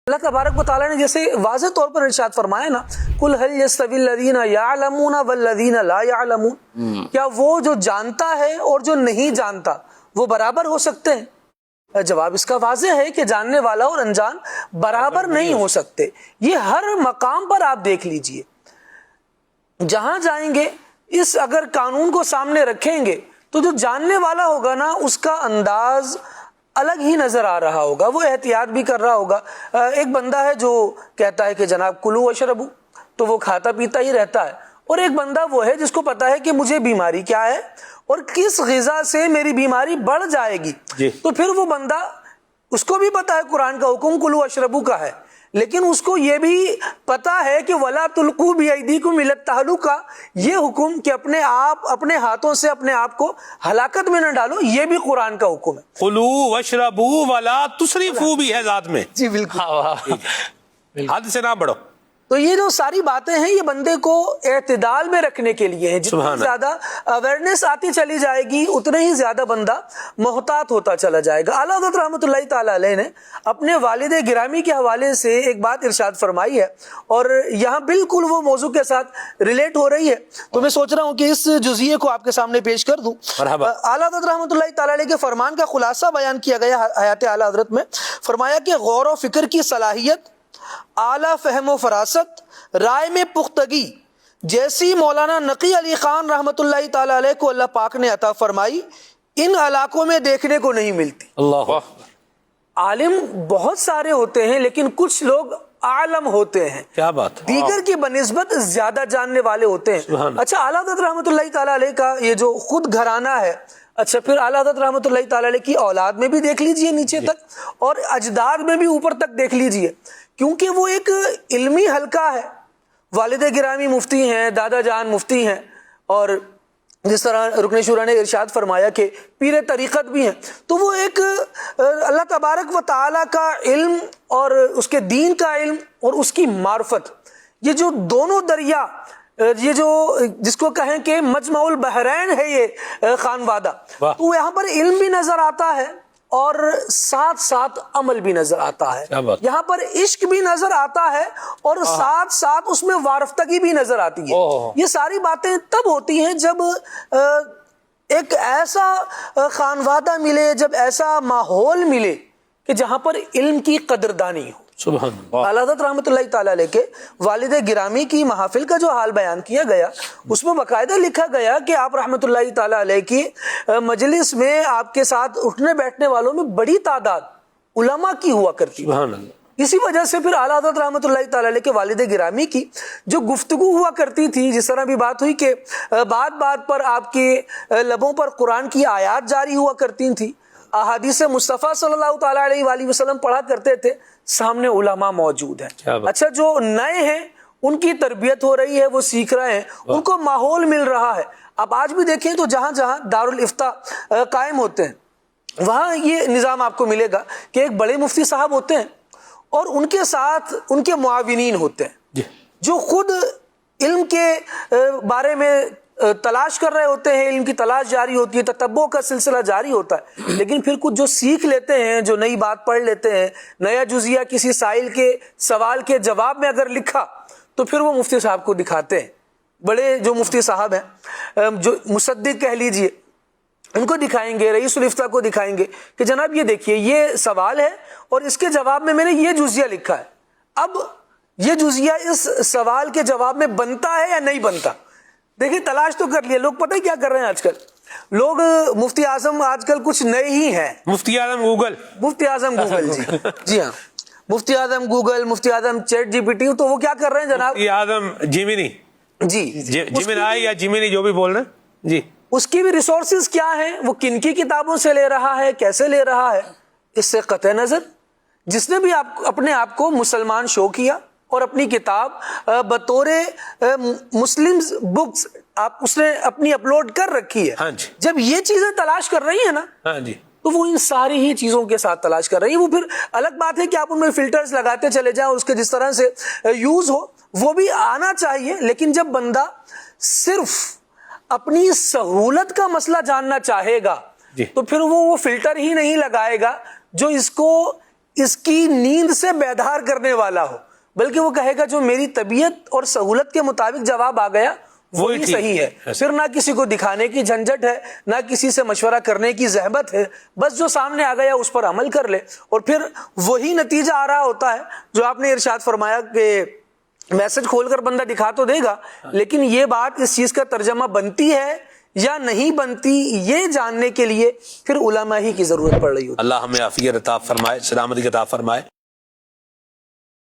اللہ تبارک و تعالیٰ نے جیسے واضح طور پر ارشاد فرمایا نا، قل هل يستوي الذين يعلمون والذين لا يعلمون، کیا وہ جو جانتا ہے اور جو نہیں جانتا وہ برابر ہو سکتے ہیں؟ جواب اس کا واضح ہے کہ جاننے والا اور انجان برابر نہیں ہو سکتے۔ یہ ہر مقام پر آپ دیکھ لیجئے، جہاں جائیں گے اس اگر قانون کو سامنے رکھیں گے تو جو جاننے والا ہوگا نا اس کا انداز الگ ہی نظر آ رہا ہوگا، وہ احتیاط بھی کر رہا ہوگا۔ ایک بندہ ہے جو کہتا ہے کہ جناب کلو واشربو، تو وہ کھاتا پیتا ہی رہتا ہے، اور ایک بندہ وہ ہے جس کو پتا ہے کہ مجھے بیماری کیا ہے اور کس غذا سے میری بیماری بڑھ جائے گی، تو پھر وہ بندہ، اس کو بھی پتا ہے قرآن کا حکم کلو واشربو کا ہے، لیکن اس کو یہ بھی پتا ہے کہ وَلَا تُلْقُوا بِأَيْدِيكُمْ إِلَى التَّهْلُكَةِ، یہ حکم کہ اپنے ہاتھوں سے اپنے آپ کو ہلاکت میں نہ ڈالو، یہ بھی قرآن کا حکم ہے۔ کلوا واشربوا ولا تسرفوا بھی ہے ذات میں، جی بالکل، حد سے نہ بڑھو۔ تو یہ جو ساری باتیں ہیں یہ بندے کو اعتدال میں رکھنے کے لیے ہیں۔ جتنی زیادہ اویئرنیس آتی چلی جائے گی اتنے ہی زیادہ بندہ محتاط ہوتا چلا جائے گا۔ اعلیٰ حضرت رحمۃ اللہ تعالیٰ علیہ نے اپنے والد گرامی کے حوالے سے ایک بات ارشاد فرمائی ہے، اور یہاں بالکل وہ موضوع کے ساتھ ریلیٹ ہو رہی ہے، تو میں سوچ رہا ہوں کہ اس جزئیے کو آپ کے سامنے پیش کر دوں۔ اعلیٰ حضرت رحمۃ اللہ تعالیٰ علیہ کے فرمان کا خلاصہ بیان کیا گیا حیات اعلیٰ حضرت میں، فرمایا کہ غور و فکر کی صلاحیت، اعلیٰ فہم و فراست، رائے میں پختگی جیسی مولانا نقی علی خان رحمۃ اللہ تعالی علیہ کو اللہ پاک نے عطا فرمائی، ان علاقوں میں دیکھنے کو نہیں ملتی۔ اللہ، عالم بہت سارے ہوتے ہیں لیکن کچھ لوگ عالم ہوتے ہیں، کیا بات، دیگر کی بنسبت زیادہ جاننے والے ہوتے ہیں۔ اچھا، اعلیٰ حضرت رحمۃ اللہ تعالی علیہ کا یہ جو خود گھرانہ ہے، اچھا پھر اعلیٰ حضرت رحمۃ اللہ تعالی علیہ کی اولاد میں بھی دیکھ لیجئے نیچے تک، اور اجداد میں بھی اوپر تک دیکھ لیجئے، کیونکہ وہ ایک علمی حلقہ ہے۔ والد گرامی مفتی ہیں، دادا جان مفتی ہیں، اور جس طرح رکن شورا نے ارشاد فرمایا کہ پیر طریقت بھی ہیں، تو وہ ایک اللہ تبارک و تعالیٰ کا علم اور اس کے دین کا علم اور اس کی معرفت، یہ جو دونوں دریا، یہ جو جس کو کہیں کہ مجمع البحرین ہے یہ خان وادہ، تو یہاں پر علم بھی نظر آتا ہے اور ساتھ ساتھ عمل بھی نظر آتا ہے، یہاں پر عشق بھی نظر آتا ہے اور ساتھ ساتھ اس میں وارفتگی بھی نظر آتی ہے۔ یہ ساری باتیں تب ہوتی ہیں جب ایک ایسا خانوادہ ملے، جب ایسا ماحول ملے کہ جہاں پر علم کی قدردانی ہو۔ سبحان اللہ۔ اعلیٰ حضرت رحمۃ اللہ تعالیٰ علیہ کے والد گرامی کی محافل کا جو حال بیان کیا گیا، اس میں باقاعدہ لکھا گیا کہ آپ رحمۃ اللہ تعالیٰ علیہ کی مجلس میں آپ کے ساتھ اٹھنے بیٹھنے والوں میں بڑی تعداد علماء کی ہوا کرتی، سبحان اللہ۔ اسی وجہ سے پھر اعلیٰ حضرت رحمۃ اللہ تعالیٰ علیہ کے والد گرامی کی جو گفتگو ہوا کرتی تھی، جس طرح بھی بات ہوئی کہ بات بات پر آپ کے لبوں پر قرآن کی آیات جاری ہوا کرتی تھی، احادیث مصطفیٰ صلی اللہ تعالیٰ علیہ وآلہ وسلم پڑھا کرتے تھے، سامنے علماء موجود ہیں۔ اچھا، جو نئے ہیں ان کی تربیت ہو رہی ہے، وہ سیکھ رہے ہیں، ان کو ماحول مل رہا ہے۔ اب آج بھی دیکھیں تو جہاں جہاں دارالافتاء قائم ہوتے ہیں وہاں یہ نظام آپ کو ملے گا کہ ایک بڑے مفتی صاحب ہوتے ہیں اور ان کے ساتھ ان کے معاونین ہوتے ہیں جو خود علم کے بارے میں تلاش کر رہے ہوتے ہیں، علم کی تلاش جاری ہوتی ہے، تتبع کا سلسلہ جاری ہوتا ہے، لیکن پھر کچھ جو سیکھ لیتے ہیں، جو نئی بات پڑھ لیتے ہیں، نیا جزیہ کسی سائل کے سوال کے جواب میں اگر لکھا تو پھر وہ مفتی صاحب کو دکھاتے ہیں۔ بڑے جو مفتی صاحب ہیں، جو مصدق کہہ لیجئے، ان کو دکھائیں گے، رئیس الافتاء کو دکھائیں گے کہ جناب یہ دیکھیے یہ سوال ہے اور اس کے جواب میں نے یہ جزیہ لکھا ہے، اب یہ جزیہ اس سوال کے جواب میں بنتا ہے یا نہیں بنتا۔ دیکھیں، تلاش تو کر لیا، لوگ پتہ ہے کیا کر رہے ہیں آج کل، لوگ مفتی اعظم آج کل کچھ نئے ہی ہیں، مفتی اعظم گوگل، مفتی اعظم گوگل، جی ہاں، مفتی اعظم گوگل، مفتی اعظم چیٹ جی پی ٹی، تو وہ کیا کر رہے ہیں جناب، مفتی اعظم جیمنی، جی جیمنائی یا جیمنی جو بھی بول رہے ہیں، جی اس کی بھی ریسورسز کیا ہیں، وہ کن کی کتابوں سے لے رہا ہے، کیسے لے رہا ہے، اس سے قطع نظر جس نے بھی اپنے آپ کو مسلمان شو کیا اور اپنی کتاب بطور مسلم بکس اس نے اپنی اپلوڈ کر رکھی ہے، جب یہ چیزیں تلاش کر رہی ہیں نا، تو وہ ان ساری ہی چیزوں کے ساتھ تلاش کر رہی ہے۔ وہ پھر الگ بات ہے کہ آپ ان میں فلٹرز لگاتے چلے جائیں، اس کے جس طرح سے یوز ہو وہ بھی آنا چاہیے، لیکن جب بندہ صرف اپنی سہولت کا مسئلہ جاننا چاہے گا تو پھر وہ فلٹر ہی نہیں لگائے گا جو اس کو اس کی نیند سے بیدار کرنے والا ہو، بلکہ وہ کہے گا جو میری طبیعت اور سہولت کے مطابق جواب آ گیا وہی صحیح ہے. پھر نہ کسی کو دکھانے کی جھنجھٹ ہے، نہ کسی سے مشورہ کرنے کی زحمت ہے، بس جو سامنے آ گیا اس پر عمل کر لے، اور پھر وہی نتیجہ آ رہا ہوتا ہے جو آپ نے ارشاد فرمایا کہ میسج کھول کر بندہ دکھا تو دے گا، لیکن یہ بات اس چیز کا ترجمہ بنتی ہے یا نہیں بنتی یہ جاننے کے لیے پھر علماء ہی کی ضرورت پڑ رہی ہوتی ہے. اللہ ہمیں عافیت عطا فرمائے، سلامتی عطا فرمائے.